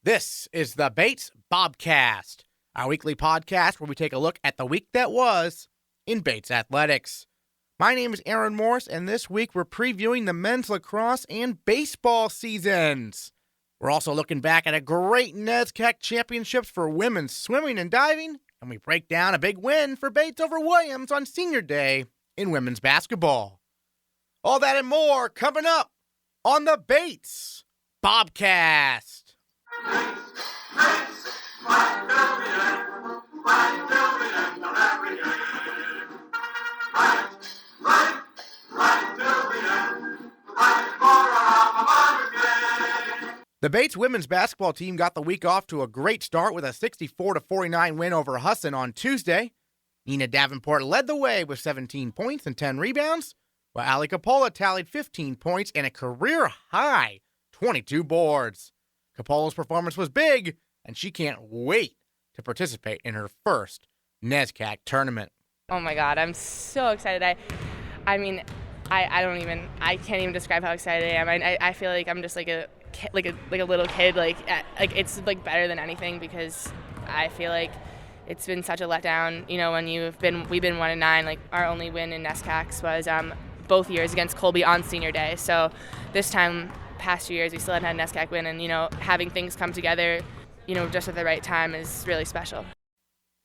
This is the Bates Bobcast, our weekly podcast where we take a look at the week that was in Bates athletics. My name is Aaron Morse, and this week we're previewing the men's lacrosse and baseball seasons. We're also looking back at a great NESCAC Championships for women's swimming and diving, and we break down a big win for Bates over Williams on Senior Day in women's basketball. All that and more coming up on the Bates Bobcast. The Bates women's basketball team got the week off to a great start with a 64-49 win over Husson on Tuesday. Nina Davenport led the way with 17 points and 10 rebounds, while Ali Coppola tallied 15 points and a career-high 22 boards. Coppola's performance was big, and she can't wait to participate in her first NESCAC tournament. Oh my God, I'm so excited. I can't even describe how excited I am. I feel like I'm just like a little kid. Like it's like better than anything because I feel like it's been such a letdown. You know, when we've been 1-9. Like our only win in NESCACs was both years against Colby on Senior Day. So this time, past 2 years, we still hadn't had a NESCAC win, and having things come together, just at the right time is really special.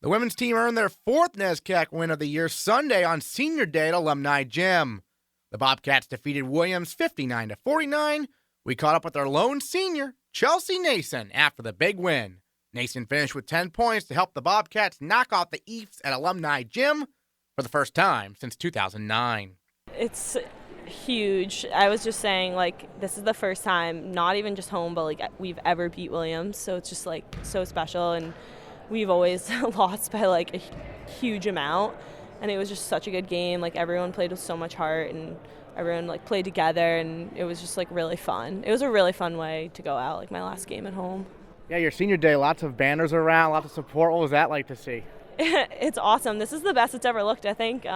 The women's team earned their fourth NESCAC win of the year Sunday on Senior Day at Alumni Gym. The Bobcats defeated Williams 59-49. We caught up with their lone senior, Chelsea Nason, after the big win. Nason finished with 10 points to help the Bobcats knock off the Eats at Alumni Gym for the first time since 2009. It's huge. I was just saying, this is the first time, not even just home, but we've ever beat Williams. So it's just so special, and we've always lost by a huge amount. And it was just such a good game. Everyone played with so much heart, and everyone played together, and it was just really fun. It was a really fun way to go out, my last game at home. Yeah, your Senior Day, lots of banners around, lots of support. What was that like to see? It's awesome. This is the best it's ever looked, I think.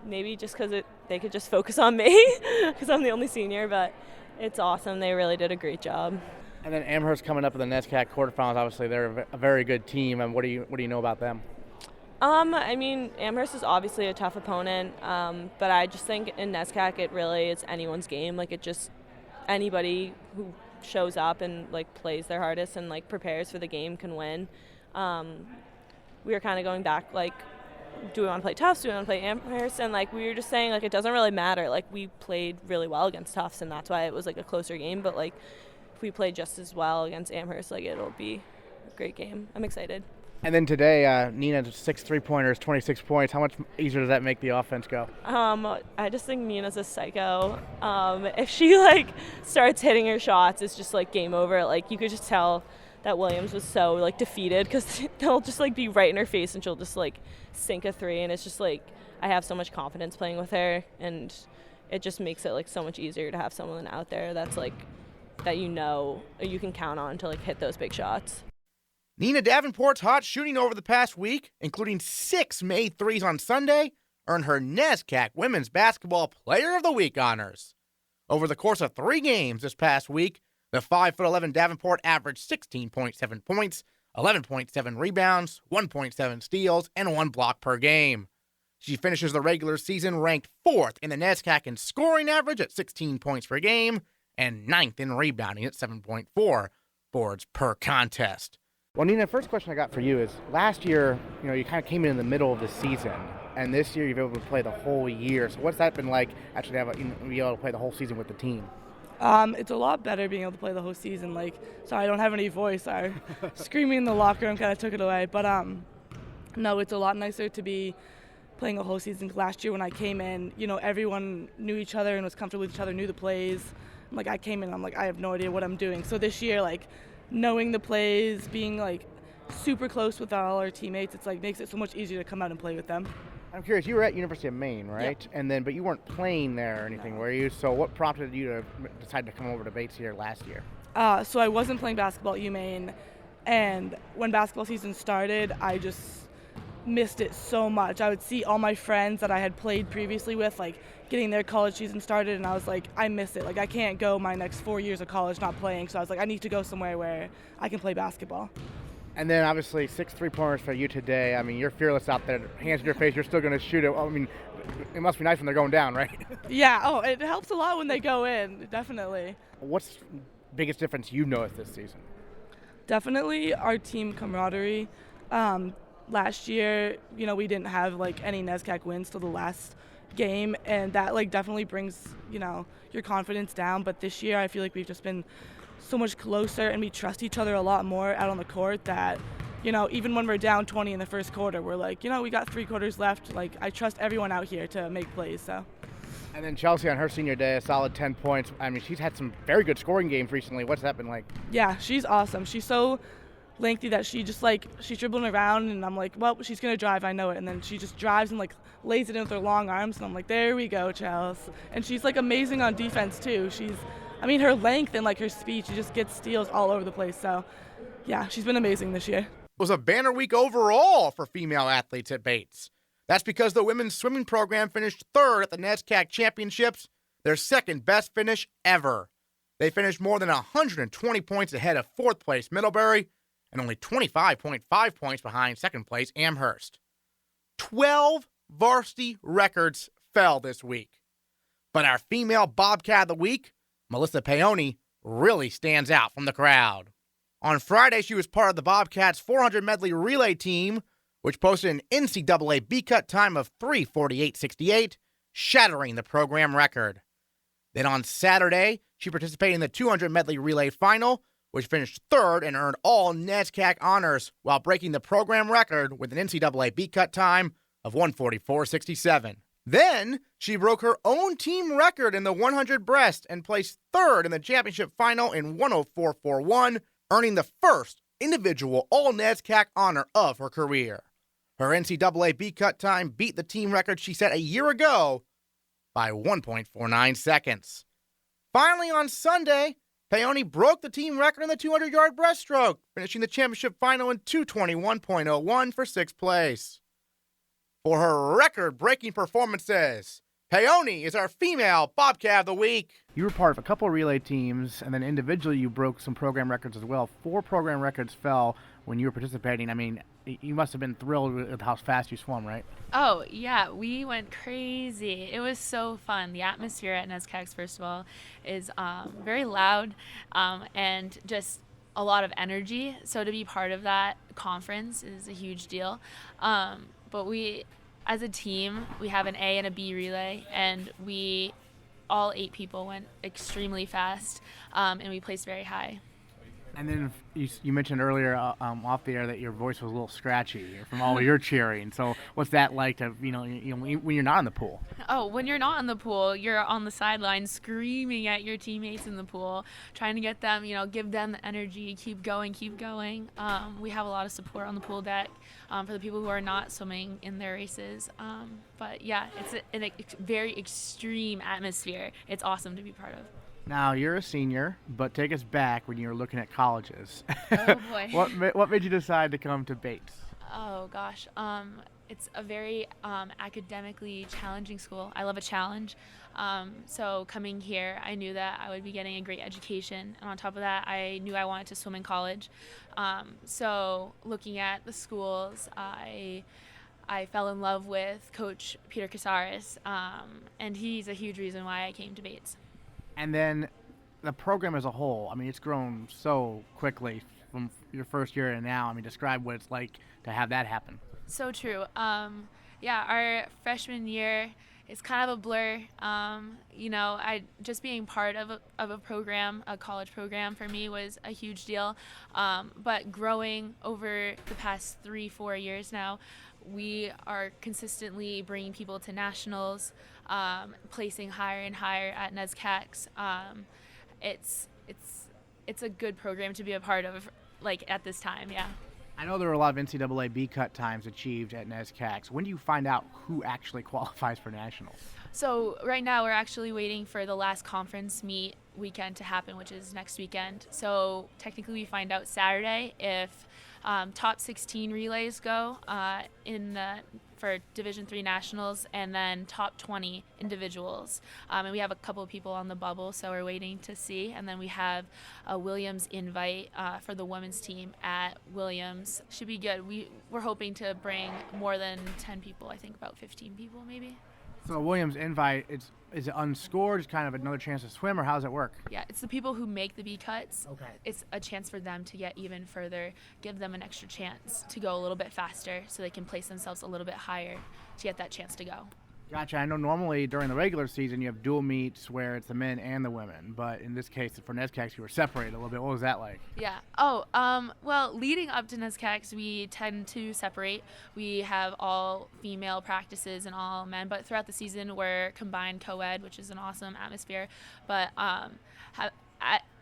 Maybe just because they could just focus on me because I'm the only senior, but it's awesome. They really did a great job. And then Amherst coming up in the NESCAC quarterfinals. Obviously, they're a very good team. And what do you know about them? Amherst is obviously a tough opponent, but I just think in NESCAC it really is anyone's game. It just anybody who shows up and plays their hardest and prepares for the game can win. We were kind of going back, do we want to play Tufts? Do we want to play Amherst? And we were just saying it doesn't really matter. We played really well against Tufts, and that's why it was a closer game. But if we play just as well against Amherst, it'll be a great game. I'm excited. And then today, Nina's 6 3-pointers, 26 points. How much easier does that make the offense go? I just think Nina's a psycho. If she starts hitting her shots, it's just game over. You could just tell that Williams was so defeated because they'll just be right in her face, and she'll just sink a three. And it's just I have so much confidence playing with her, and it just makes it so much easier to have someone out there that's that you can count on to hit those big shots. Nina Davenport's hot shooting over the past week, including 6 made threes on Sunday, earned her NESCAC Women's Basketball Player of the Week honors. Over the course of 3 games this past week, the 5'11" Davenport averaged 16.7 points, 11.7 rebounds, 1.7 steals, and 1 block per game. She finishes the regular season ranked 4th in the NESCAC in scoring average at 16 points per game and 9th in rebounding at 7.4 boards per contest. Well, Nina, first question I got for you is, last year, you kind of came in the middle of the season, and this year you've been able to play the whole year. So what's that been like, actually be able to play the whole season with the team? It's a lot better being able to play the whole season. Sorry, I don't have any voice. Screaming in the locker room kind of took it away. But no, it's a lot nicer to be playing a whole season. Last year when I came in, everyone knew each other and was comfortable with each other, knew the plays. I came in, I have no idea what I'm doing. So this year, knowing the plays, being super close with all our teammates, it's makes it so much easier to come out and play with them. I'm curious, you were at University of Maine, right? Yeah. But you weren't playing there or anything, were you? So what prompted you to decide to come over to Bates here last year? So I wasn't playing basketball at UMaine, and when basketball season started, I just missed it so much. I would see all my friends that I had played previously with, like, getting their college season started, and I was like, I miss it. Like, I can't go my next 4 years of college not playing, so I was like, I need to go somewhere where I can play basketball. And then obviously 6 3-pointers for you today. I mean, you're fearless out there. Hands in your face, you're still going to shoot it. I mean, it must be nice when they're going down, right? Yeah, oh, it helps a lot when they go in, definitely. What's the biggest difference you've noticed this season? Definitely our team camaraderie. Last year, we didn't have like any NESCAC wins till the last game, and that like definitely brings, your confidence down. But this year I feel like we've just been so much closer, and we trust each other a lot more out on the court that, even when we're down 20 in the first quarter, we're like, we got 3 quarters left. Like, I trust everyone out here to make plays, so. And then Chelsea on her senior day, a solid 10 points. I mean, she's had some very good scoring games recently. What's that been like? Yeah, she's awesome. She's so lengthy that she's dribbling around, and I'm like, well, she's gonna drive, I know it. And then she just drives and like lays it in with her long arms, and I'm like, there we go, Chelsea. And she's like amazing on defense too. Her length and like her speed, she just gets steals all over the place. So yeah, she's been amazing this year. It was a banner week overall for female athletes at Bates. That's because the women's swimming program finished 3rd at the NESCAC Championships, their second best finish ever. They finished more than 120 points ahead of 4th place Middlebury and only 25.5 points behind 2nd place Amherst. 12 varsity records fell this week. But our female Bobcat of the week, Melissa Paoni, really stands out from the crowd. On Friday, she was part of the Bobcats' 400 medley relay team, which posted an NCAA B-cut time of 3:48.68, shattering the program record. Then on Saturday, she participated in the 200 medley relay final, which finished 3rd and earned all NESCAC honors while breaking the program record with an NCAA B-cut time of 1:44.67. Then, she broke her own team record in the 100 breast and placed 3rd in the championship final in 1:04.41, earning the first individual all-NESCAC honor of her career. Her NCAA B-cut time beat the team record she set a year ago by 1.49 seconds. Finally, on Sunday, Paoni broke the team record in the 200-yard breaststroke, finishing the championship final in 2:21.01 for 6th place. For her record-breaking performances, Paoni is our female Bobcat of the week. You were part of a couple of relay teams, and then individually you broke some program records as well. 4 program records fell when you were participating. I mean, you must have been thrilled with how fast you swam, right? Oh, yeah, we went crazy. It was so fun. The atmosphere at NESCAC's, first of all, is very loud and just a lot of energy. So to be part of that conference is a huge deal. But we, as a team, we have an A and a B relay, and all 8 people went extremely fast, and we placed very high. And then you mentioned earlier off the air that your voice was a little scratchy from all your cheering. So what's that like to when you're not in the pool? Oh, when you're not in the pool, you're on the sideline screaming at your teammates in the pool, trying to get them, give them the energy, keep going, keep going. We have a lot of support on the pool deck for the people who are not swimming in their races. But yeah, it's a very extreme atmosphere. It's awesome to be part of. Now, you're a senior, but take us back when you were looking at colleges. Oh, boy. What made you decide to come to Bates? Oh, gosh. It's a very academically challenging school. I love a challenge. So coming here, I knew that I would be getting a great education. And on top of that, I knew I wanted to swim in college. So looking at the schools, I fell in love with Coach Peter Casares, and he's a huge reason why I came to Bates. And then the program as a whole, I mean, it's grown so quickly from your first year and now. I mean, describe what it's like to have that happen. So true. Our freshman year is kind of a blur. Just being part of a program, a college program for me was a huge deal. But growing over the past 3-4 years now, we are consistently bringing people to nationals, placing higher and higher at NESCACs. It's a good program to be a part of, at this time, yeah. I know there were a lot of NCAA B-cut times achieved at NESCACs. When do you find out who actually qualifies for nationals? So right now we're actually waiting for the last conference meet weekend to happen, which is next weekend. So technically we find out Saturday if top 16 relays go for Division III Nationals, and then top 20 individuals. And we have a couple of people on the bubble, so we're waiting to see. And then we have a Williams invite for the women's team at Williams. Should be good. We're hoping to bring more than 10 people, I think about 15 people maybe. So Williams invite, is it unscored? It's kind of another chance to swim, or how does it work? Yeah, it's the people who make the B cuts. Okay. It's a chance for them to get even further, give them an extra chance to go a little bit faster so they can place themselves a little bit higher to get that chance to go. Gotcha. I know normally during the regular season you have dual meets where it's the men and the women, but in this case for NESCACs you were separated a little bit. What was that like? Yeah. Well, leading up to NESCACs, we tend to separate. We have all female practices and all men, but throughout the season we're combined co-ed, which is an awesome atmosphere. But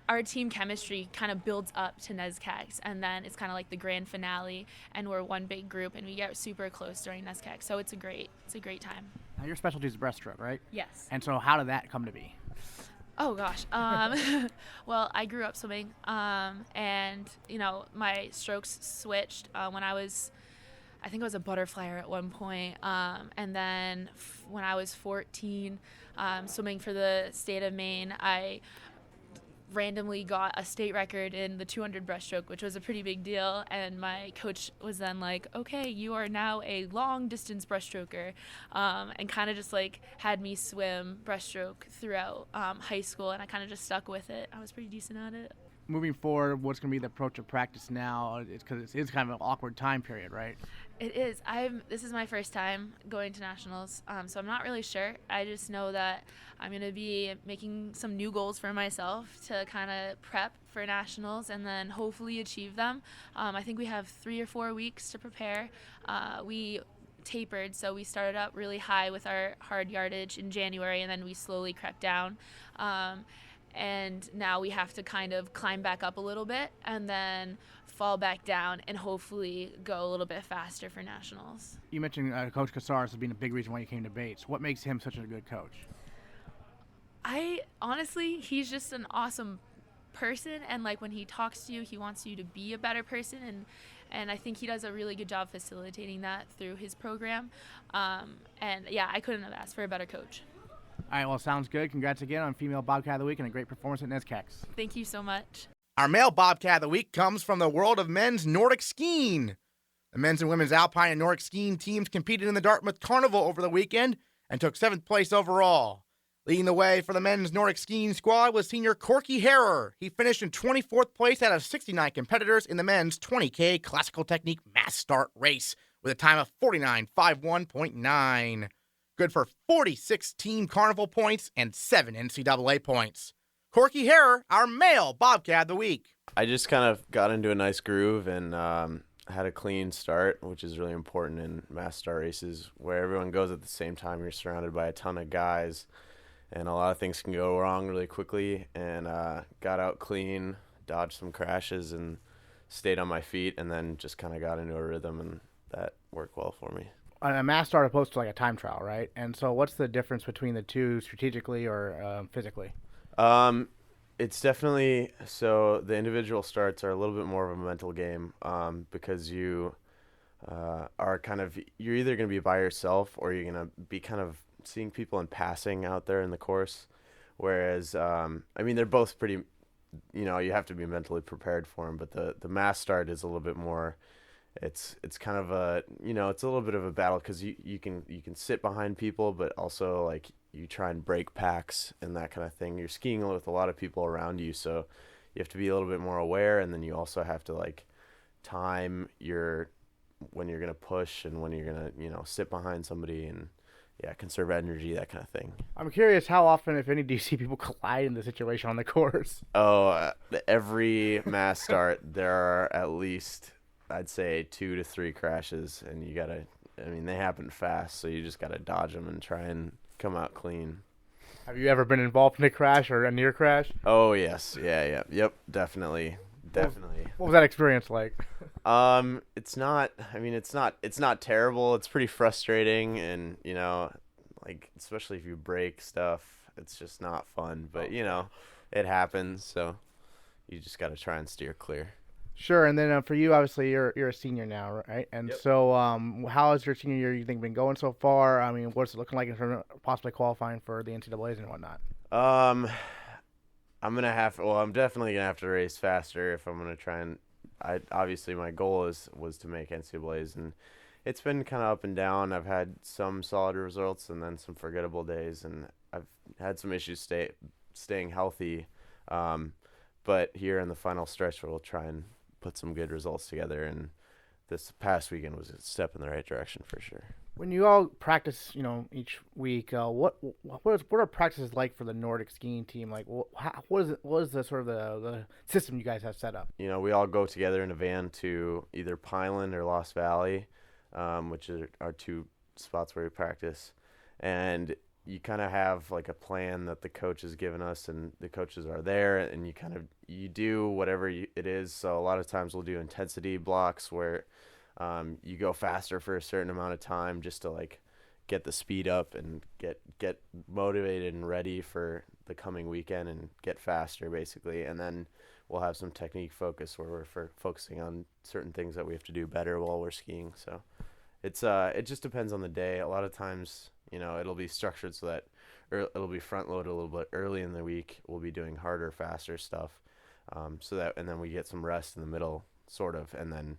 our team chemistry kind of builds up to NESCACs, and then it's kind of like the grand finale, and we're one big group, and we get super close during NESCAC. So it's a great time. Now your specialty is breaststroke, right? Yes. And so how did that come to be? Oh gosh. Well, I grew up swimming, and my strokes switched when I think I was a butterflyer at one point, and then when I was 14, swimming for the state of Maine, I randomly got a state record in the 200 breaststroke, which was a pretty big deal, and my coach was then like, okay, you are now a long distance breaststroker, and kind of just like had me swim breaststroke throughout high school, and I kind of just stuck with it. I was pretty decent at it. Moving forward, what's going to be the approach of practice now? It's because it's kind of an awkward time period, right? It is. This is my first time going to nationals, so I'm not really sure. I just know that I'm going to be making some new goals for myself to kind of prep for nationals and then hopefully achieve them. I think we have 3 or 4 weeks to prepare. We tapered, so we started up really high with our hard yardage in January, and then we slowly crept down. And now we have to kind of climb back up a little bit and then fall back down and hopefully go a little bit faster for nationals. You mentioned Coach Casares as being a big reason why you came to Bates. What makes him such a good coach? Honestly, he's just an awesome person, and like when he talks to you, he wants you to be a better person, and I think he does a really good job facilitating that through his program. And yeah, I couldn't have asked for a better coach. All right, well, sounds good. Congrats again on Female Bobcat of the Week and a great performance at NESCACs. Thank you so much. Our Male Bobcat of the Week comes from the world of men's Nordic skiing. The men's and women's alpine and Nordic skiing teams competed in the Dartmouth Carnival over the weekend and took 7th place overall. Leading the way for the men's Nordic skiing squad was senior Corky Harrer. He finished in 24th place out of 69 competitors in the men's 20K classical technique mass start race with a time of 49.51.9. Good for 46 team carnival points and 7 NCAA points. Corky Harrer, our Male Bobcat of the Week. I just kind of got into a nice groove and had a clean start, which is really important in mass start races where everyone goes at the same time. You're surrounded by a ton of guys, and a lot of things can go wrong really quickly, and got out clean, dodged some crashes, and stayed on my feet, and then just kind of got into a rhythm, and that worked well for me. A mass start opposed to like a time trial, right? And so what's the difference between the two strategically or physically? It's definitely, so the individual starts are a little bit more of a mental game because you are kind of, you're either going to be by yourself or you're going to be kind of seeing people in passing out there in the course. Whereas, they're both pretty, you have to be mentally prepared for them, but the mass start is a little bit more. It's kind of a, it's a little bit of a battle because you can sit behind people, but also like you try and break packs and that kind of thing. You're skiing with a lot of people around you, so you have to be a little bit more aware, and then you also have to like time when you're gonna push and when you're gonna sit behind somebody and conserve energy, that kind of thing. I'm curious how often, if any, do you see people collide in the situation on the course? Every mass start there are at least, I'd say, 2 to 3 crashes, and you gotta, they happen fast, so you just gotta dodge them and try and come out clean. Have you ever been involved in a crash or a near crash? Oh yes, yep, definitely. What was that experience like? It's not terrible. It's pretty frustrating, and especially if you break stuff, it's just not fun. But it happens, so you just gotta try and steer clear. Sure, and then for you, obviously, you're a senior now, right? And Yep. so, how has your senior year, you think, been going so far? I mean, what's it looking like in terms of possibly qualifying for the NCAA's and whatnot? Um, I'm definitely gonna have to race faster if I'm gonna try and. Obviously my goal was to make NCAA's, and it's been kind of up and down. I've had some solid results and then some forgettable days, and I've had some issues staying healthy. But here in the final stretch, we'll try and put some good results together, and this past weekend was a step in the right direction for sure. When you all practice, each week, what are practices like for the Nordic skiing team? Like, what is the sort of the system you guys have set up? We all go together in a van to either Pineland or Lost Valley, which are our two spots where we practice, and you kind of have like a plan that the coach has given us, and the coaches are there, and you do whatever it is. So a lot of times we'll do intensity blocks where you go faster for a certain amount of time just to like get the speed up and get motivated and ready for the coming weekend and get faster basically. And then we'll have some technique focus where we're focusing on certain things that we have to do better while we're skiing. So it just depends on the day. A lot of times, it'll be structured so that it'll be front loaded a little bit early in the week. We'll be doing harder, faster stuff. And then we get some rest in the middle sort of, and then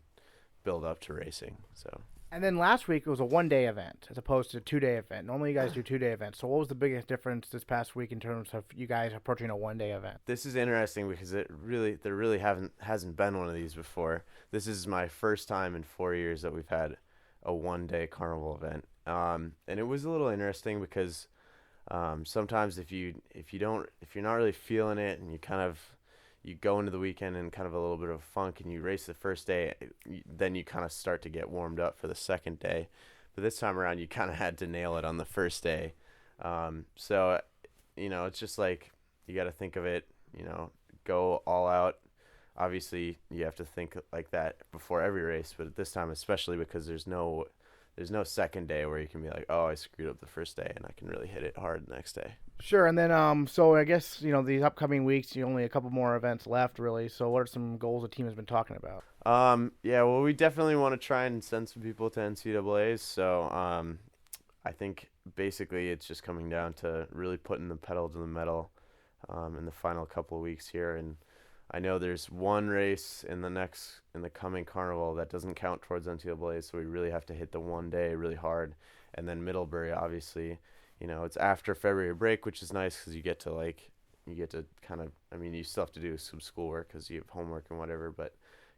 build up to racing. So. And then last week it was a 1-day event as opposed to a 2-day event. Normally you guys do 2-day events. So what was the biggest difference this past week in terms of you guys approaching a 1-day event? This is interesting because there really hasn't been one of these before. This is my first time in 4 years that we've had a 1-day carnival event. And it was a little interesting because sometimes if you're not really feeling it and you go into the weekend in kind of a little bit of a funk and you race the first day, then you kind of start to get warmed up for the second day. But this time around, you kind of had to nail it on the first day. So, it's just like you got to think of it, go all out. Obviously, you have to think like that before every race, but at this time, especially because there's no second day where you can be like, oh, I screwed up the first day and I can really hit it hard the next day. Sure, and then so I guess these upcoming weeks, you only a couple more events left, really. So what are some goals the team has been talking about? Yeah, well, we definitely want to try and send some people to NCAA's. So I think basically it's just coming down to really putting the pedal to the metal in the final couple of weeks here. And I know there's one race in the coming carnival that doesn't count towards NCAA, so we really have to hit the 1 day really hard. And then Middlebury, obviously. It's after February break, which is nice because you get to kind of, you still have to do some schoolwork because you have homework and whatever, but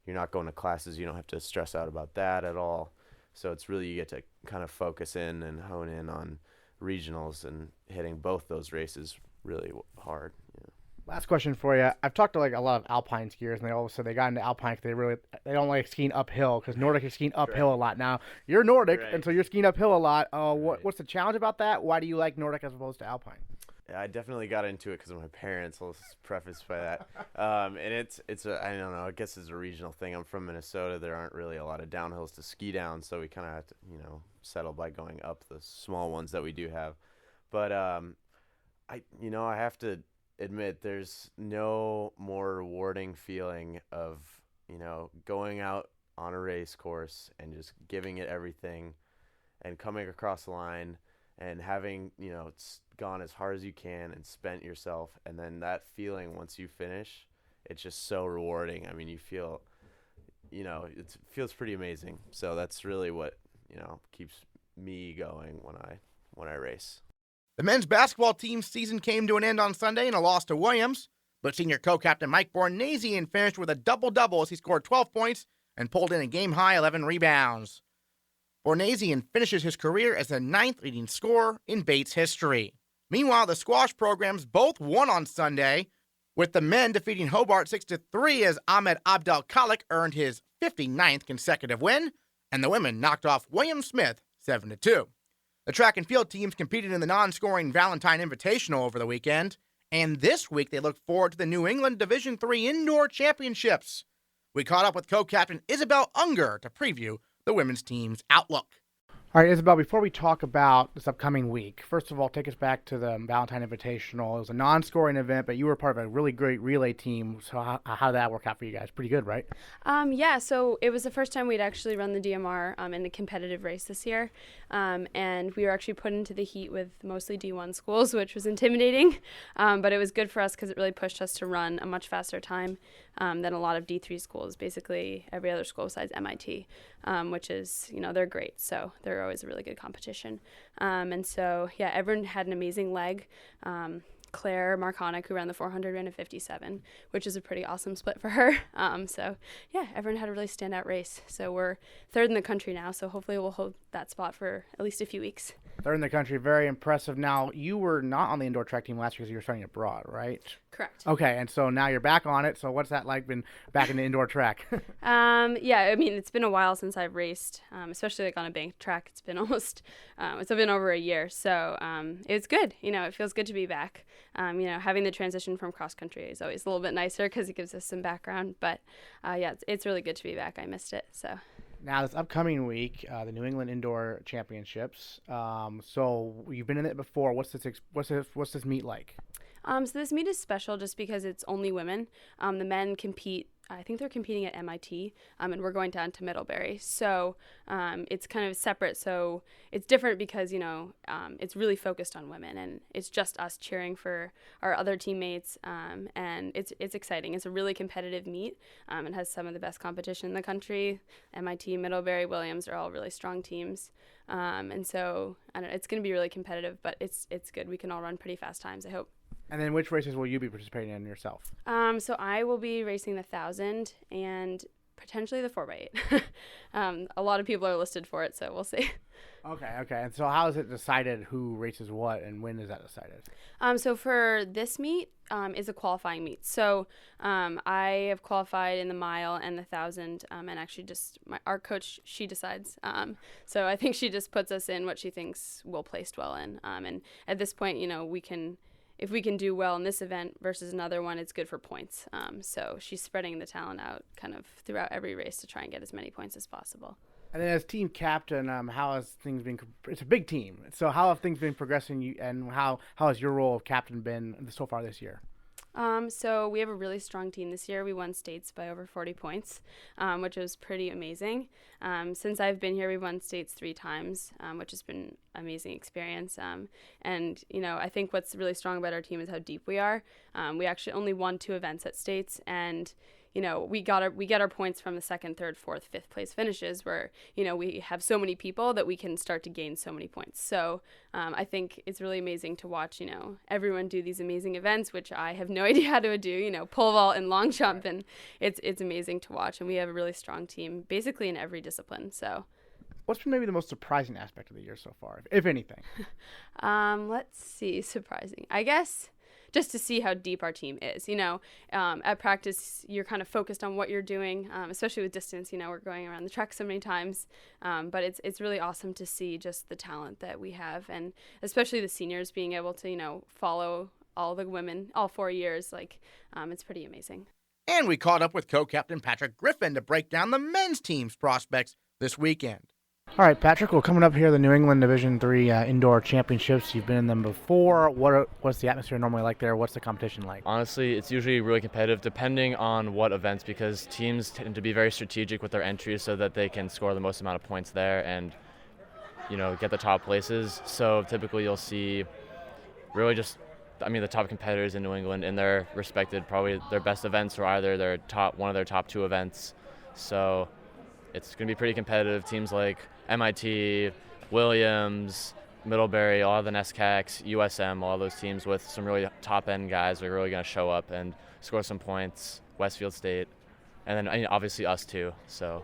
you're not going to classes. You don't have to stress out about that at all. So it's really, you get to kind of focus in and hone in on regionals and hitting both those races really hard. Last question for you. I've talked to a lot of alpine skiers, and they all said they got into alpine because they don't like skiing uphill because Nordic is skiing uphill a lot. Now you're Nordic, and so you're skiing uphill a lot. What's the challenge about that? Why do you like Nordic as opposed to alpine? Yeah, I definitely got into it because of my parents. I'll just preface by that. And I don't know. I guess it's a regional thing. I'm from Minnesota. There aren't really a lot of downhills to ski down, so we kind of have to settle by going up the small ones that we do have. But I have to admit there's no more rewarding feeling of going out on a race course and just giving it everything and coming across the line and having it's gone as hard as you can and spent yourself, and then that feeling once you finish, it's just so rewarding. You feel it feels pretty amazing. So that's really what keeps me going when I race. The men's basketball team's season came to an end on Sunday in a loss to Williams, but senior co-captain Mike Bornasian finished with a double-double as he scored 12 points and pulled in a game-high 11 rebounds. Bornasian finishes his career as the 9th leading scorer in Bates history. Meanwhile, the squash programs both won on Sunday, with the men defeating Hobart 6-3 as Ahmed Abdel-Khalik earned his 59th consecutive win, and the women knocked off William Smith 7-2. The track and field teams competed in the non-scoring Valentine Invitational over the weekend, and this week they look forward to the New England Division III Indoor Championships. We caught up with co-captain Isabel Unger to preview the women's team's outlook. All right, Isabel, before we talk about this upcoming week, first of all, take us back to the Valentine Invitational. It was a non-scoring event, but you were part of a really great relay team. So how did that work out for you guys? Pretty good, right? Yeah, so it was the first time we'd actually run the DMR in a competitive race this year. And we were actually put into the heat with mostly D1 schools, which was intimidating. But it was good for us because it really pushed us to run a much faster time than a lot of D3 schools, basically every other school besides MIT, which is, they're great. So they're always a really good competition. And so, yeah, everyone had an amazing leg. Claire Marconic, who ran the 400, ran a 57, which is a pretty awesome split for her. So, yeah, everyone had a really standout race. So we're third in the country now, so hopefully we'll hold that spot for at least a few weeks. Third in the country, very impressive. Now, you were not on the indoor track team last year because you were studying abroad, right? Correct. Okay, and so now you're back on it. So what's that like, been back in the indoor track? Yeah, I mean, it's been a while since I've raced, especially like on a bank track. It's been it's been over a year. So it's good. It feels good to be back. Having the transition from cross country is always a little bit nicer because it gives us some background. But yeah, it's really good to be back. I missed it. So. Now, this upcoming week, the New England Indoor Championships. So you've been in it before. What's this meet like? So this meet is special just because it's only women. The men compete. I think they're competing at MIT, and we're going down to Middlebury. So it's kind of separate. So it's different because, it's really focused on women, and it's just us cheering for our other teammates, and it's exciting. It's a really competitive meet. It has some of the best competition in the country. MIT, Middlebury, Williams are all really strong teams. And so, I don't know, it's going to be really competitive, but it's good. We can all run pretty fast times, I hope. And then which races will you be participating in yourself? So I will be racing the 1,000 and potentially the 4x8. A lot of people are listed for it, so we'll see. Okay. And so how is it decided who races what, and when is that decided? So for this meet is a qualifying meet. So I have qualified in the mile and the 1,000, and actually just our coach, she decides. So I think she just puts us in what she thinks we'll place well in. And at this point, if we can do well in this event versus another one, it's good for points. So she's spreading the talent out kind of throughout every race to try and get as many points as possible. And then as team captain, how has things been? It's a big team. So how have things been progressing, and how has your role of captain been so far this year? So we have a really strong team this year. We won states by over 40 points, which was pretty amazing. Since I've been here, we've won states 3 times, which has been an amazing experience. And I think what's really strong about our team is how deep we are. We actually only won 2 events at states, and we get our points from the 2nd, 3rd, 4th, 5th place finishes where, we have so many people that we can start to gain so many points. So I think it's really amazing to watch, everyone do these amazing events, which I have no idea how to do, pole vault and long jump. And it's amazing to watch. And we have a really strong team basically in every discipline. So what's been maybe the most surprising aspect of the year so far, if anything? Let's see, surprising. I guess just to see how deep our team is. At practice, you're kind of focused on what you're doing, especially with distance. We're going around the track so many times, but it's really awesome to see just the talent that we have, and especially the seniors being able to, follow all the women all 4 years. It's pretty amazing. And we caught up with co-captain Patrick Griffin to break down the men's team's prospects this weekend. All right, Patrick, well, coming up here, the New England Division III Indoor Championships. You've been in them before. What's the atmosphere normally like there? What's the competition like? Honestly, it's usually really competitive depending on what events, because teams tend to be very strategic with their entries so that they can score the most amount of points there and, get the top places. So typically you'll see really the top competitors in New England in their respected, probably their best events or either one of their top 2 events. So it's going to be pretty competitive. Teams like MIT, Williams, Middlebury, all of the NESCACs, USM, all those teams with some really top-end guys are really going to show up and score some points. Westfield State, and then obviously us too. So.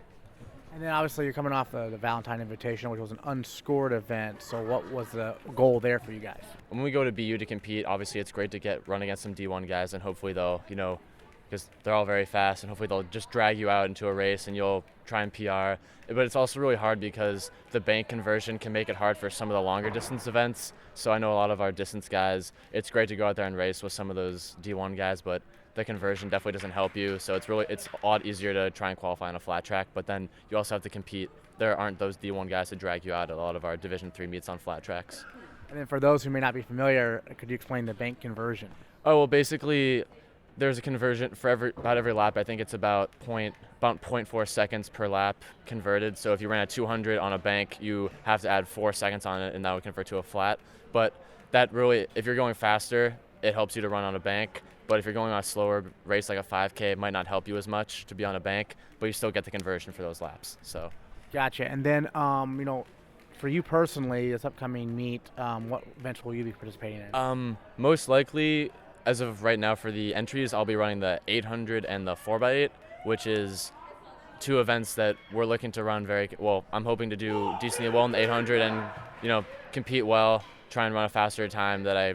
And then obviously you're coming off the Valentine Invitational, which was an unscored event. So what was the goal there for you guys? When we go to BU to compete, obviously it's great to run against some D1 guys, and hopefully they'll, because they're all very fast, and hopefully they'll just drag you out into a race and you'll try and PR. But it's also really hard because the bank conversion can make it hard for some of the longer distance events. So I know a lot of our distance guys, it's great to go out there and race with some of those D1 guys, but the conversion definitely doesn't help you. So it's a lot easier to try and qualify on a flat track, but then you also have to compete. There aren't those D1 guys to drag you out at a lot of our Division III meets on flat tracks. And then for those who may not be familiar, could you explain the bank conversion? Oh, well, basically, there's a conversion for about every lap. I think it's about 0.4 seconds per lap converted. So if you ran a 200 on a bank, you have to add 4 seconds on it, and that would convert to a flat. But that really, if you're going faster, it helps you to run on a bank. But if you're going on a slower race like a 5K, it might not help you as much to be on a bank, but you still get the conversion for those laps. So. Gotcha. And then, for you personally, this upcoming meet, what events will you be participating in? Most likely, as of right now for the entries, I'll be running the 800 and the 4x8, which is 2 events that we're looking to run I'm hoping to do decently well in the 800 and, compete well, try and run a faster time that I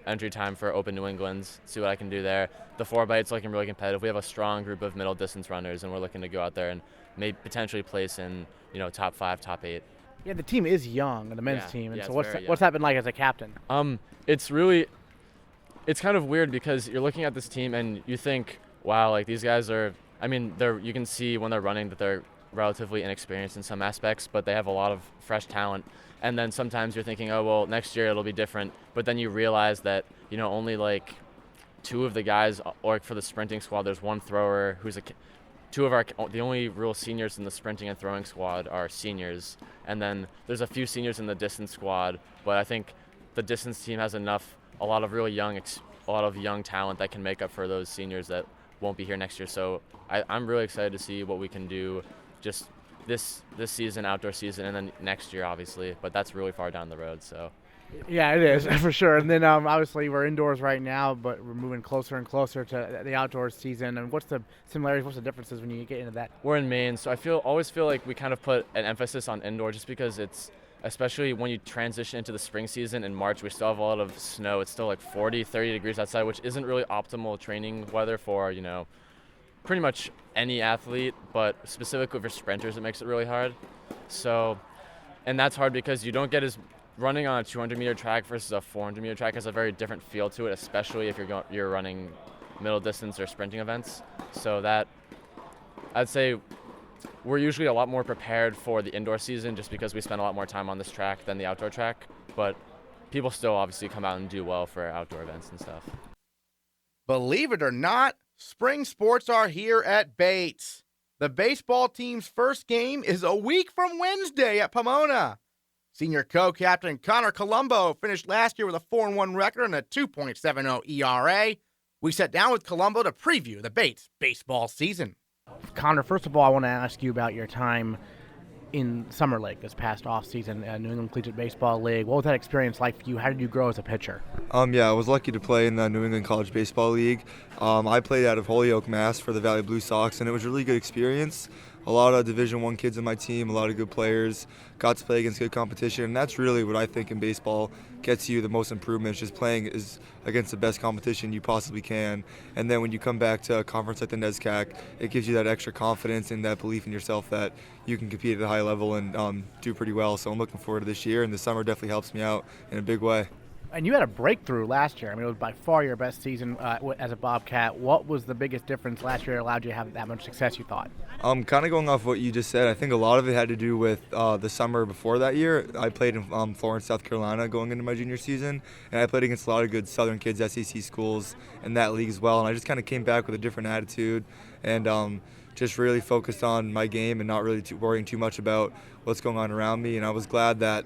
entry time for Open New England's, see what I can do there. The 4x8's looking really competitive. We have a strong group of middle distance runners, and we're looking to go out there and maybe potentially place in, top 5, top 8. Yeah, the team is young, the men's team. And so it's what's that been like as a captain? It's kind of weird because you're looking at this team and you think, wow, like these guys are, you can see when they're running that they're relatively inexperienced in some aspects, but they have a lot of fresh talent. And then sometimes you're thinking, oh, well, next year it'll be different. But then you realize that, only like 2 of the guys, or for the sprinting squad, there's 1 thrower who's the only real seniors in the sprinting and throwing squad are seniors. And then there's a few seniors in the distance squad, but I think the distance team has a lot of really young talent that can make up for those seniors that won't be here next year. So I'm really excited to see what we can do just this season, outdoor season, and then next year, obviously. But that's really far down the road, so. Yeah, it is, for sure. And then obviously we're indoors right now, but we're moving closer and closer to the outdoor season. And what's the similarities, what's the differences when you get into that? We're in Maine, so I always feel like we kind of put an emphasis on indoor just because especially when you transition into the spring season in March, we still have a lot of snow. It's still like 40, 30 degrees outside, which isn't really optimal training weather for, pretty much any athlete, but specifically for sprinters, it makes it really hard. So, and that's hard because you don't get running on a 200-meter track versus a 400-meter track has a very different feel to it, especially if you're running middle distance or sprinting events. So that, I'd say, we're usually a lot more prepared for the indoor season just because we spend a lot more time on this track than the outdoor track, but people still obviously come out and do well for outdoor events and stuff. Believe it or not, spring sports are here at Bates. The baseball team's first game is a week from Wednesday at Pomona. Senior co-captain Connor Colombo finished last year with a 4-1 record and a 2.70 ERA. We sat down with Colombo to preview the Bates baseball season. Connor, first of all, I want to ask you about your time in Summer League this past offseason, New England Collegiate Baseball League. What was that experience like for you? How did you grow as a pitcher? Yeah, I was lucky to play in the New England College Baseball League. I played out of Holyoke, Mass. for the Valley Blue Sox, and it was a really good experience. A lot of Division I kids on my team, a lot of good players, got to play against good competition, and that's really what I think in baseball gets you the most improvement, just playing against the best competition you possibly can. And then when you come back to a conference like the NESCAC, it gives you that extra confidence and that belief in yourself that you can compete at a high level and do pretty well. So I'm looking forward to this year, and the summer definitely helps me out in a big way. And you had a breakthrough last year. It was by far your best season as a Bobcat. What was the biggest difference last year that allowed you to have that much success, you thought? Kind of going off what you just said, I think a lot of it had to do with the summer before that year. I played in Florence, South Carolina going into my junior season, and I played against a lot of good Southern kids, SEC schools in that league as well. And I just kind of came back with a different attitude and just really focused on my game and not really worrying too much about what's going on around me. And I was glad that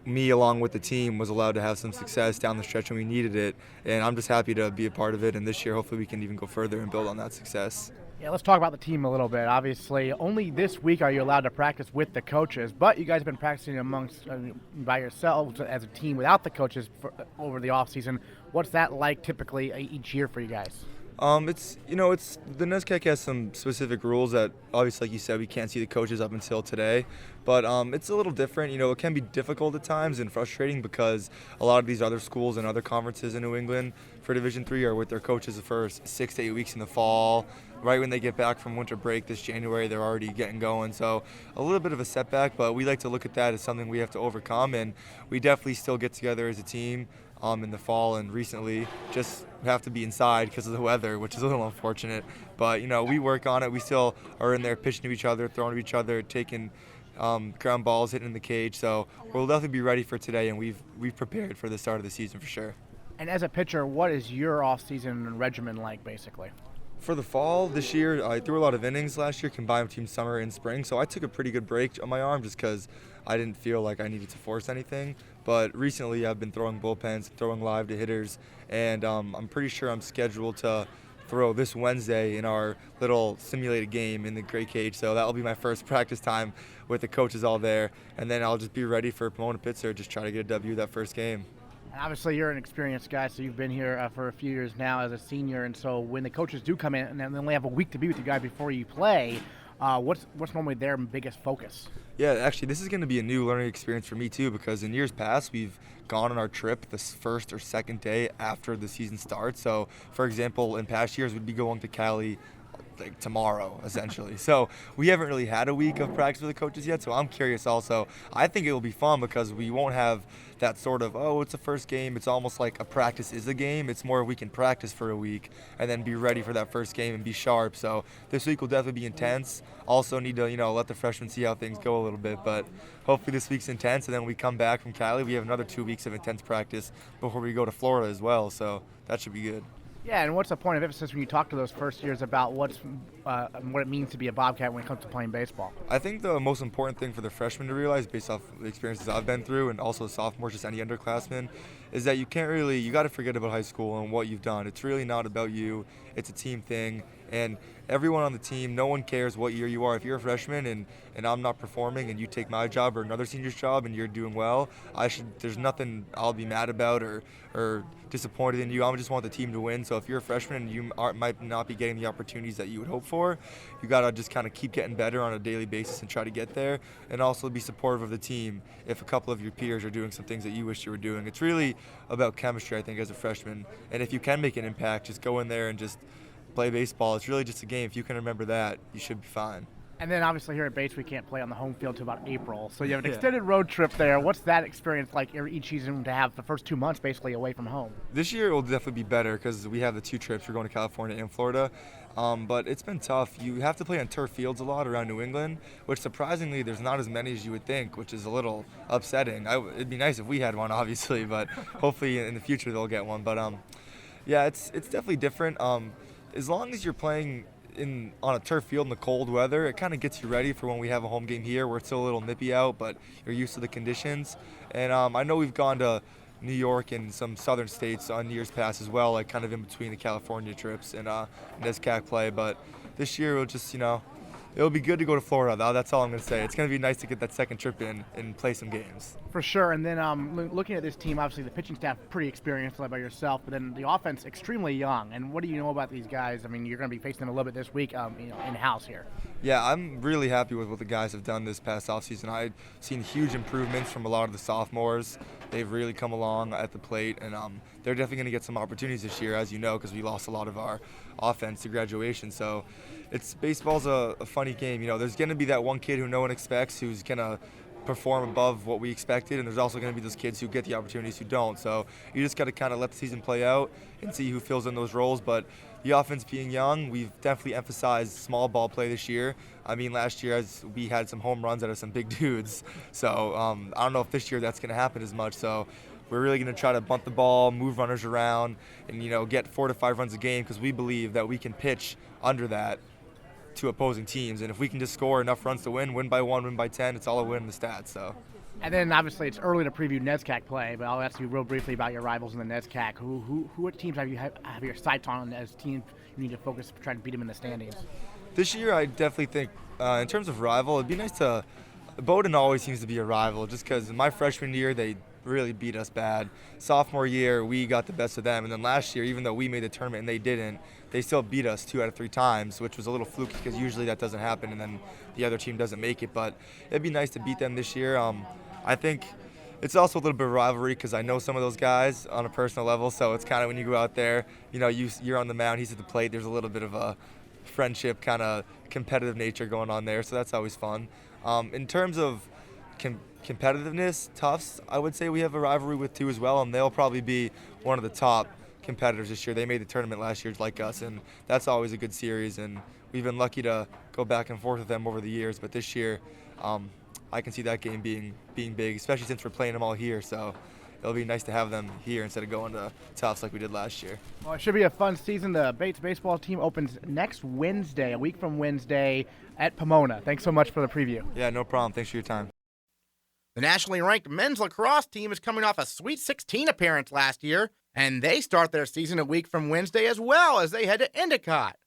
me along with the team was allowed to have some success down the stretch when we needed it, and I'm just happy to be a part of it, and this year hopefully we can even go further and build on that success. Yeah, let's talk about the team a little bit. Obviously, only this week are you allowed to practice with the coaches, but you guys have been practicing by yourselves as a team without the coaches over the off season. What's that like typically each year for you guys? It's the NESCAC has some specific rules that obviously, like you said, we can't see the coaches up until today, but it's a little different. It can be difficult at times and frustrating because a lot of these other schools and other conferences in New England for Division III are with their coaches the first 6 to 8 weeks in the fall. Right when they get back from winter break this January, they're already getting going. So a little bit of a setback, but we like to look at that as something we have to overcome, and we definitely still get together as a team. in the fall and recently. Just have to be inside because of the weather, which is a little unfortunate. But, we work on it. We still are in there pitching to each other, throwing to each other, taking ground balls, hitting in the cage. So we'll definitely be ready for today, and we've prepared for the start of the season for sure. And as a pitcher, what is your off-season regimen like, basically? For the fall this year, I threw a lot of innings last year, combined between summer and spring. So I took a pretty good break on my arm just because I didn't feel like I needed to force anything. But recently, I've been throwing bullpens, throwing live to hitters, and I'm pretty sure I'm scheduled to throw this Wednesday in our little simulated game in the gray cage. So that'll be my first practice time with the coaches all there, and then I'll just be ready for Pomona Pitzer, just try to get a W that first game. And obviously, you're an experienced guy, so you've been here for a few years now as a senior. And so when the coaches do come in and they only have a week to be with you guys before you play, what's normally their biggest focus? Yeah, actually, this is going to be a new learning experience for me too, because in years past, we've gone on our trip the first or second day after the season starts. So, for example, in past years, we'd be going to Cali like tomorrow, essentially. So we haven't really had a week of practice with the coaches yet, so I'm curious also. I think it will be fun because we won't have that sort of, it's a first game. It's almost like a practice is a game. It's more we can practice for a week and then be ready for that first game and be sharp. So this week will definitely be intense. Also need to, let the freshmen see how things go a little bit, but hopefully this week's intense, and then we come back from Cali. We have another 2 weeks of intense practice before we go to Florida as well, so that should be good. Yeah, and what's the point of emphasis when you talk to those first years about what it means to be a Bobcat when it comes to playing baseball? I think the most important thing for the freshmen to realize, based off the experiences I've been through, and also sophomores, just any underclassmen, is that you got to forget about high school and what you've done. It's really not about you. It's a team thing, and everyone on the team, no one cares what year you are. If you're a freshman and I'm not performing and you take my job or another senior's job and you're doing well, there's nothing I'll be mad about or disappointed in you. I just want the team to win. So if you're a freshman and you might not be getting the opportunities that you would hope for, you got to just kind of keep getting better on a daily basis and try to get there, and also be supportive of the team if a couple of your peers are doing some things that you wish you were doing. It's really about chemistry, I think, as a freshman. And if you can make an impact, just go in there and just play baseball. It's really just a game. If you can remember that, you should be fine. And then obviously here at Bates, we can't play on the home field until about April. So you have an extended road trip there. What's that experience like each season to have the first 2 months basically away from home? This year it will definitely be better because we have the 2 trips. We're going to California and Florida. But it's been tough. You have to play on turf fields a lot around New England, which surprisingly there's not as many as you would think, which is a little upsetting. It'd be nice if we had one, obviously, but hopefully in the future they'll get one. But it's definitely different. As long as you're playing on a turf field in the cold weather, it kind of gets you ready for when we have a home game here where it's still a little nippy out, but you're used to the conditions. And I know we've gone to New York and some southern states on years past as well, like kind of in between the California trips and NESCAC play. But this year we'll just, it'll be good to go to Florida, though. That's all I'm going to say. It's going to be nice to get that second trip in and play some games. For sure. And then looking at this team, obviously the pitching staff pretty experienced, led by yourself, but then the offense extremely young. And what do you know about these guys? I mean, you're going to be facing them a little bit this week, in-house here. Yeah, I'm really happy with what the guys have done this past offseason. I've seen huge improvements from a lot of the sophomores. They've really come along at the plate, and they're definitely going to get some opportunities this year, as you know, because we lost a lot of our offense to graduation. So baseball's a funny game. There's going to be that one kid who no one expects who's going to perform above what we expected, and there's also going to be those kids who get the opportunities who don't. So you just got to kind of let the season play out and see who fills in those roles. But the offense being young, we've definitely emphasized small ball play this year. I mean, last year we had some home runs out of some big dudes. So I don't know if this year that's going to happen as much. So we're really going to try to bunt the ball, move runners around, and get 4 to 5 runs a game, because we believe that we can pitch under that to opposing teams. And if we can just score enough runs to win by 1, win by 10, it's all a win in the stats. So. And then obviously it's early to preview NESCAC play, but I'll ask you real briefly about your rivals in the NESCAC. What teams have your sights on as teams you need to focus trying to beat them in the standings? This year I definitely think in terms of rival, it'd be nice to Bowdoin always seems to be a rival, just because in my freshman year they really beat us bad. Sophomore year we got the best of them, and then last year, even though we made the tournament and they didn't, they still beat us 2 out of 3 times, which was a little fluky because usually that doesn't happen and then the other team doesn't make it. But it'd be nice to beat them this year. I think it's also a little bit of rivalry because I know some of those guys on a personal level, so it's kind of when you go out there, you're on the mound, he's at the plate, there's a little bit of a friendship kind of competitive nature going on there, so that's always fun. In terms of competitiveness, Tufts, I would say we have a rivalry with too as well, and they'll probably be one of the top competitors this year. They made the tournament last year like us, and that's always a good series, and we've been lucky to go back and forth with them over the years, but this year I can see that game being big, especially since we're playing them all here, so it'll be nice to have them here instead of going to Tufts like we did last year. Well, it should be a fun season. The Bates baseball team opens next Wednesday, a week from Wednesday, at Pomona. Thanks so much for the preview. Yeah, no problem. Thanks for your time. The nationally ranked men's lacrosse team is coming off a Sweet 16 appearance last year, and they start their season a week from Wednesday as well as they head to Endicott.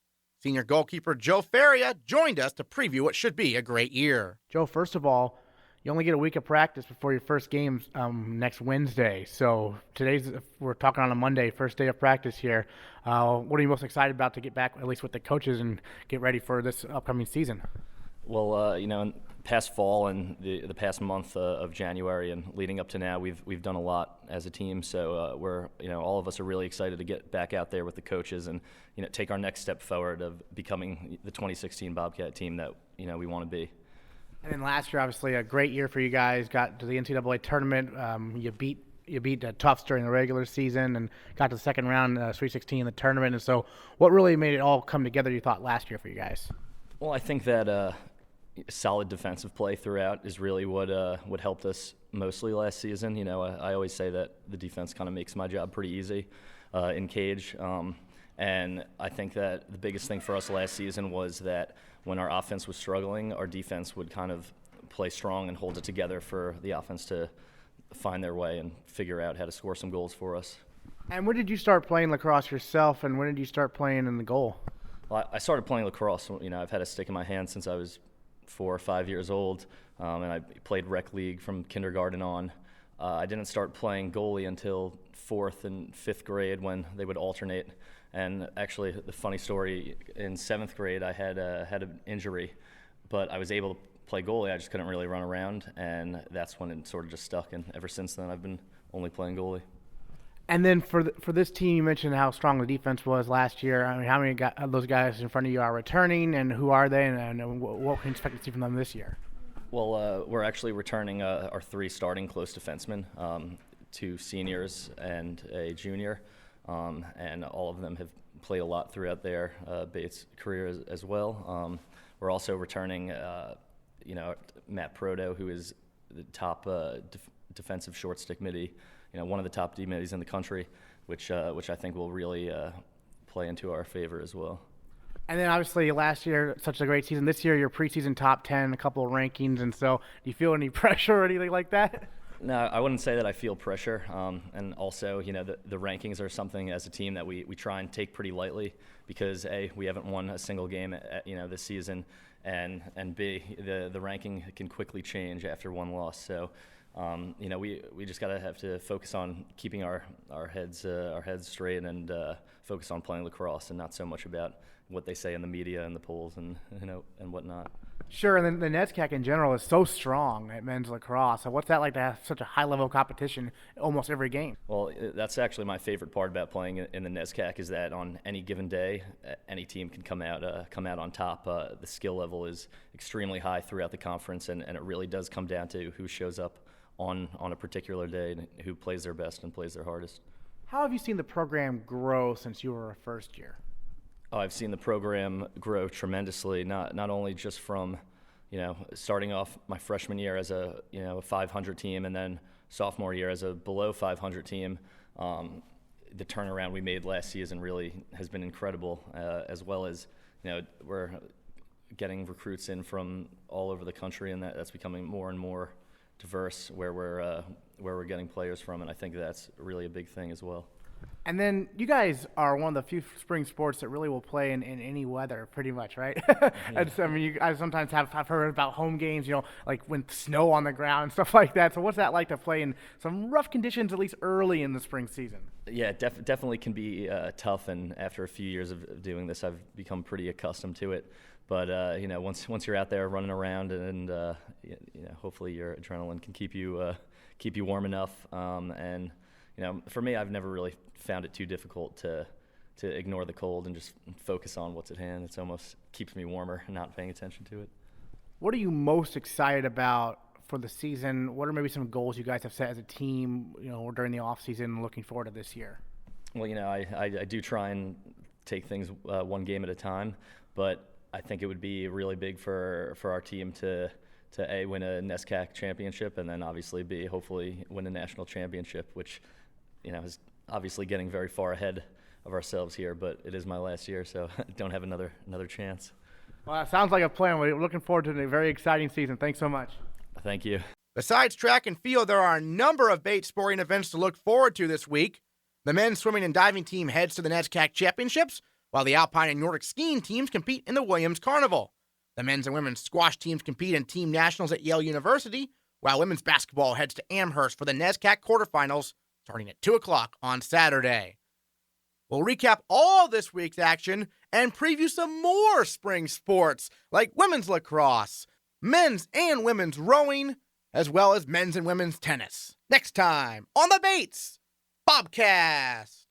Senior goalkeeper Joe Faria joined us to preview what should be a great year. Joe, first of all, you only get a week of practice before your first game next Wednesday. So we're talking on a Monday, first day of practice here. What are you most excited about to get back, at least with the coaches, and get ready for this upcoming season? Well, in past fall and the past month of January and leading up to now, we've done a lot as a team. So we're all of us are really excited to get back out there with the coaches and take our next step forward of becoming the 2016 Bobcat team that we want to be. And then last year, obviously, a great year for you guys. Got to the NCAA tournament. You beat Tufts during the regular season and got to the second round, Sweet 16 in the tournament. And so, what really made it all come together, you thought, last year for you guys? Well, I think that solid defensive play throughout is really what helped us mostly last season. I always say that the defense kind of makes my job pretty easy in cage. And I think that the biggest thing for us last season was that when our offense was struggling, our defense would kind of play strong and hold it together for the offense to find their way and figure out how to score some goals for us. And when did you start playing lacrosse yourself, and when did you start playing in the goal? Well, I started playing lacrosse. I've had a stick in my hand since I was 4 or 5 years old, and I played rec league from kindergarten on. I didn't start playing goalie until 4th and 5th grade when they would alternate. And actually, the funny story, in 7th grade, I had an injury, but I was able to play goalie. I just couldn't really run around, and that's when it sort of just stuck. And ever since then, I've been only playing goalie. And then for this team, you mentioned how strong the defense was last year. I mean, how many of those guys in front of you are returning, and who are they, and what can you expect to see from them this year? Well, we're actually returning our 3 starting close defensemen, 2 seniors and a junior. And all of them have played a lot throughout their Bates career as well. We're also returning, Matt Proto, who is the top defensive short stick midi, one of the top D middies in the country, which I think will really play into our favor as well. And then obviously last year, such a great season. This year, your preseason top 10, a couple of rankings, and so do you feel any pressure or anything like that? No, I wouldn't say that I feel pressure. And also, the rankings are something as a team that we try and take pretty lightly because A, we haven't won a single game this season, and B, the ranking can quickly change after one loss. So, we just have to focus on keeping our heads straight and focus on playing lacrosse and not so much about what they say in the media and the polls and whatnot. Sure, and then the NESCAC in general is so strong at men's lacrosse. So what's that like to have such a high-level competition almost every game? Well, that's actually my favorite part about playing in the NESCAC is that on any given day, any team can come out on top. The skill level is extremely high throughout the conference, and it really does come down to who shows up on a particular day and who plays their best and plays their hardest. How have you seen the program grow since you were a first year? Oh, I've seen the program grow tremendously, not only just from, starting off my freshman year as a 500 team and then sophomore year as a below 500 team. The turnaround we made last season really has been incredible, as well as, we're getting recruits in from all over the country, and that's becoming more and more diverse where we're getting players from, and I think that's really a big thing as well. And then you guys are one of the few spring sports that really will play in any weather, pretty much, right? And so, you guys sometimes have heard about home games, like when snow on the ground and stuff like that. So what's that like to play in some rough conditions, at least early in the spring season? Yeah, definitely can be tough, and after a few years of doing this, I've become pretty accustomed to it. But once you're out there running around, and hopefully your adrenaline can keep you warm enough. And for me, I've never really found it too difficult to ignore the cold and just focus on what's at hand. It's almost keeps me warmer and not paying attention to it. What are you most excited about for the season. What are maybe some goals you guys have set as a team, during the off season, looking forward to this year? Well, I do try and take things one game at a time, but I think it would be really big for our team to A, win a NESCAC championship, and then obviously B, hopefully win a national championship, which, is obviously getting very far ahead of ourselves here, but it is my last year, so I don't have another chance. Well, that sounds like a plan. We're looking forward to a very exciting season. Thanks so much. Thank you. Besides track and field, there are a number of Bates sporting events to look forward to this week. The men's swimming and diving team heads to the NESCAC Championships, while the Alpine and Nordic skiing teams compete in the Williams Carnival. The men's and women's squash teams compete in team nationals at Yale University, while women's basketball heads to Amherst for the NESCAC quarterfinals, starting at 2 o'clock on Saturday. We'll recap all this week's action and preview some more spring sports like women's lacrosse, men's and women's rowing, as well as men's and women's tennis. Next time on the Bates Bobcast.